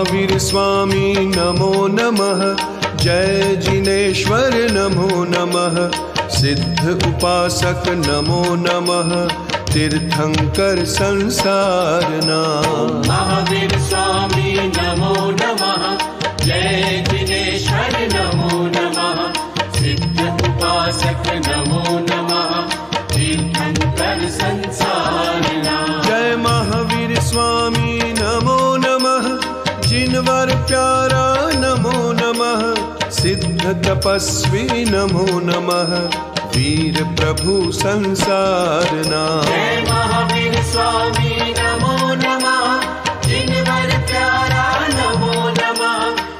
महावीर स्वामी नमो नमः, जय जिनेश्वर नमो नमः, सिद्ध उपासक नमो नमः, तीर्थंकर संसारना। महावीर स्वामी नमो नमः, जय जिनेश्वर नमो नमः, सिद्ध उपासक नमो नमः, तीर्थंकर संसारना। जय महावीर स्वामी नमो नमः, जिनवर प्यारा नमो नमः, सिद्ध तपस्वी नमो नमः, वीर प्रभु संसारना। जय महावीर स्वामी नमो नमः, जिनवर